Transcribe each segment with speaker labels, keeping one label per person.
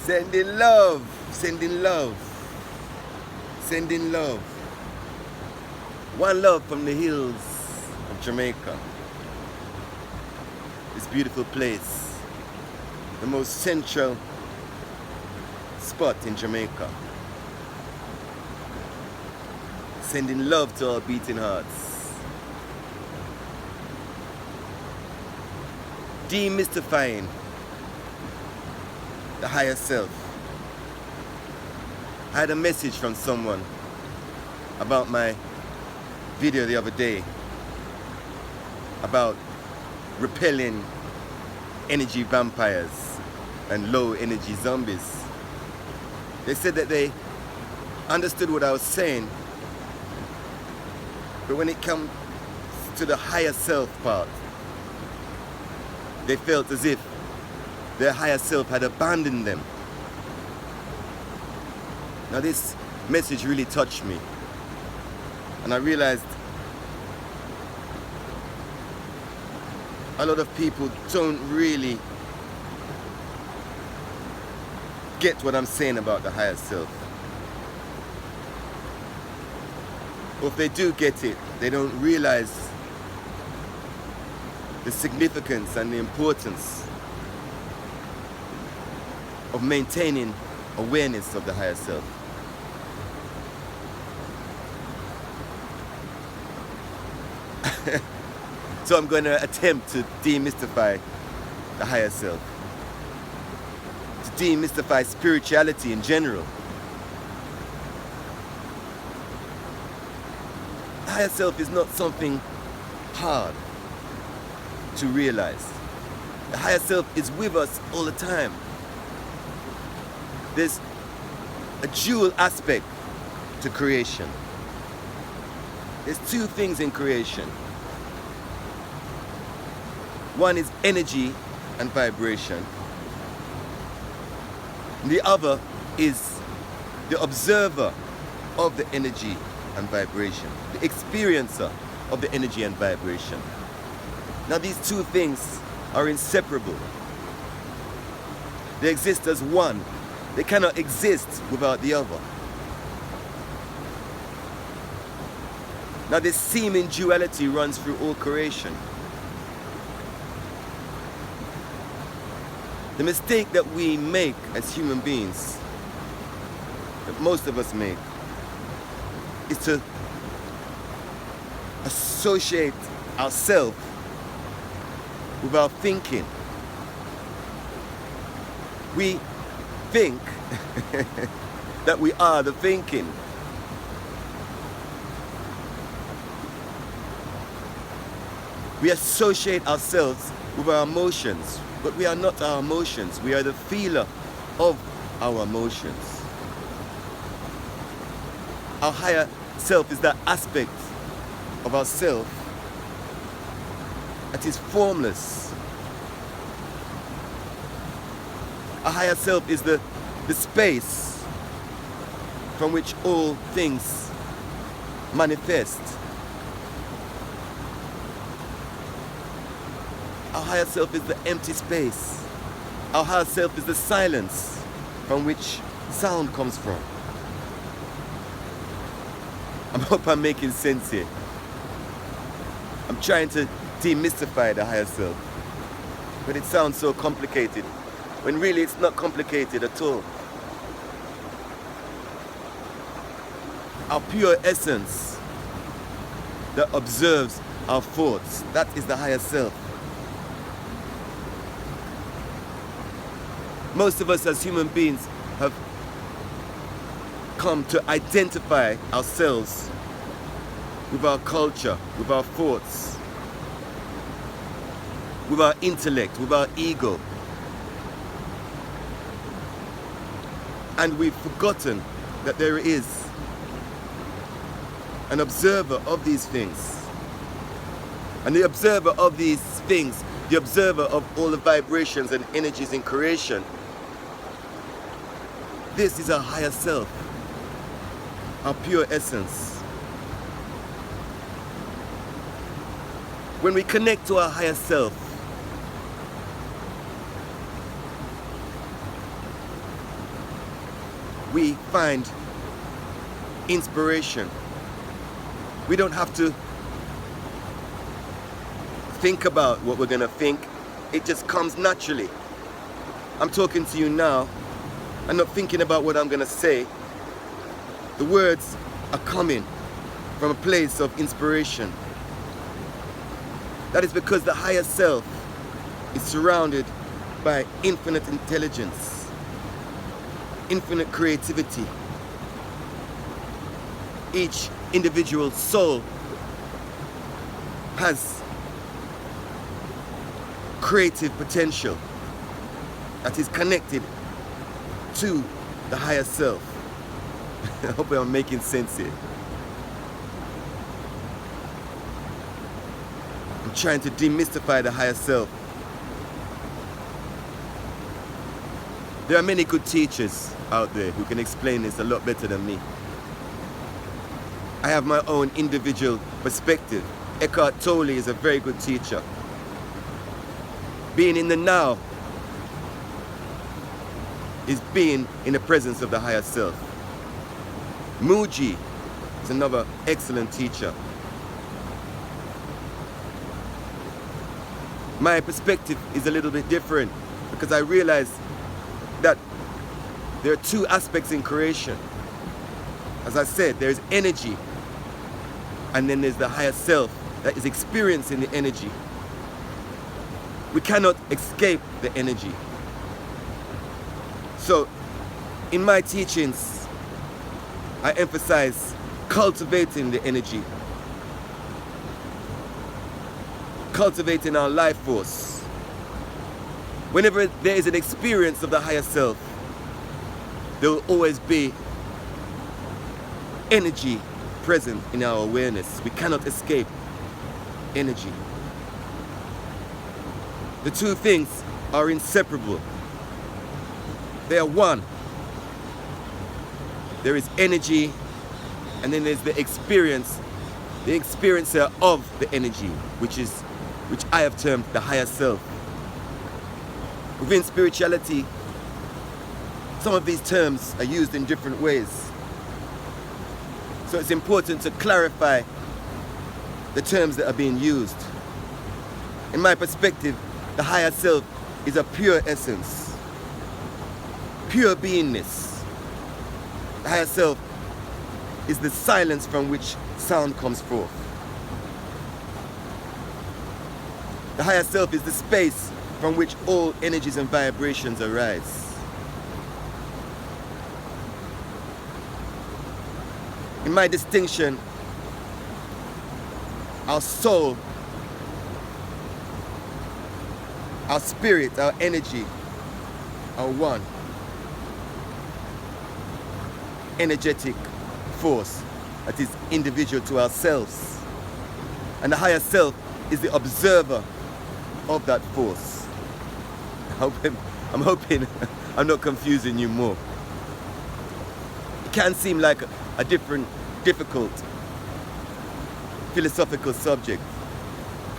Speaker 1: Sending love, sending love, sending love. One love from the hills of Jamaica. This beautiful place, the most central spot in Jamaica. Sending love to our beating hearts. Demystifying the higher self. I had a message from someone about my video the other day about repelling energy vampires and low energy zombies. They said that they understood what I was saying, but when it comes to the higher self part, they felt as if their higher self had abandoned them. Now this message really touched me, and I realized a lot of people don't really get what I'm saying about the higher self. Or if they do get it, they don't realize the significance and the importance of maintaining awareness of the higher self. So I'm going to attempt to demystify the higher self, to demystify spirituality in general. The higher self is not something hard to realize. The higher self is with us all the time. There's a dual aspect to creation. There's two things in creation. One is energy and vibration. The other is the observer of the energy and vibration, the experiencer of the energy and vibration. Now these two things are inseparable. They exist as one. They cannot exist without the other. Now this seeming duality runs through all creation. The mistake that we make as human beings, that most of us make, is to associate ourselves with our thinking. We think that we are the thinking. We associate ourselves with our emotions, but we are not our emotions. We are the feeler of our emotions. Our higher self is that aspect of ourself that is formless. Our higher self is the space from which all things manifest. Our higher self is the empty space. Our higher self is the silence from which sound comes from. I hope I'm making sense here. I'm trying to demystify the higher self, but it sounds so complicated, when really it's not complicated at all. Our pure essence that observes our thoughts, that is the higher self. Most of us as human beings have come to identify ourselves with our culture, with our thoughts, with our intellect, with our ego. And we've forgotten that there is an observer of these things. And the observer of these things, the observer of all the vibrations and energies in creation, this is our higher self, our pure essence. When we connect to our higher self, we find inspiration. We don't have to think about what we're going to think. It just comes naturally. I'm talking to you now. I'm not thinking about what I'm going to say. The words are coming from a place of inspiration. That is because the higher self is surrounded by infinite intelligence, infinite creativity. Each individual soul has creative potential that is connected to the higher self. I hope I'm making sense here. I'm trying to demystify the higher self. There are many good teachers out there who can explain this a lot better than me. I have my own individual perspective. Eckhart Tolle is a very good teacher. Being in the now is being in the presence of the higher self. Muji is another excellent teacher. My perspective is a little bit different because I realize that there are two aspects in creation. As I said, there's energy, and then there's the higher self that is experiencing the energy. We cannot escape the energy. So, in my teachings, I emphasize cultivating the energy, cultivating our life force. Whenever there is an experience of the higher self, there will always be energy present in our awareness. We cannot escape energy. The two things are inseparable. They are one. There is energy, and then there's the experience, the experiencer of the energy, which I have termed the higher self. Within spirituality, some of these terms are used in different ways. So it's important to clarify the terms that are being used. In my perspective, the higher self is a pure essence, pure beingness. The higher self is the silence from which sound comes forth. The higher self is the space from which all energies and vibrations arise. In my distinction, our soul, our spirit, our energy are one energetic force that is individual to ourselves. And the higher self is the observer of that force. I'm hoping I'm not confusing you more. It can seem like a difficult philosophical subject.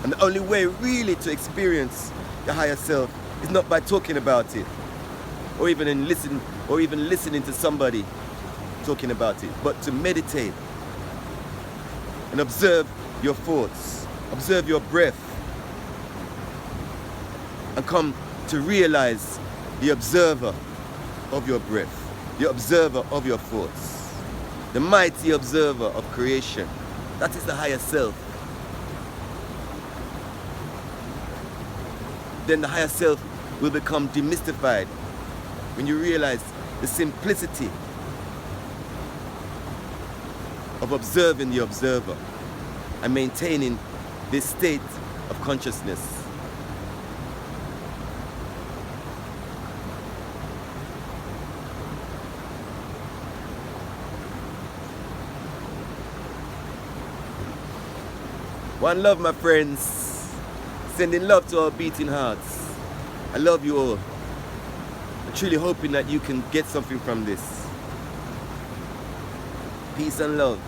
Speaker 1: And the only way really to experience the higher self is not by talking about it, or even listening to somebody talking about it, but to meditate and observe your thoughts, observe your breath, and come to realize the observer of your breath, the observer of your thoughts, the mighty observer of creation. That is the higher self. Then the higher self will become demystified when you realize the simplicity of observing the observer and maintaining this state of consciousness. One love, my friends. Sending love to our beating hearts. I love you all. I'm truly hoping that you can get something from this. Peace and love.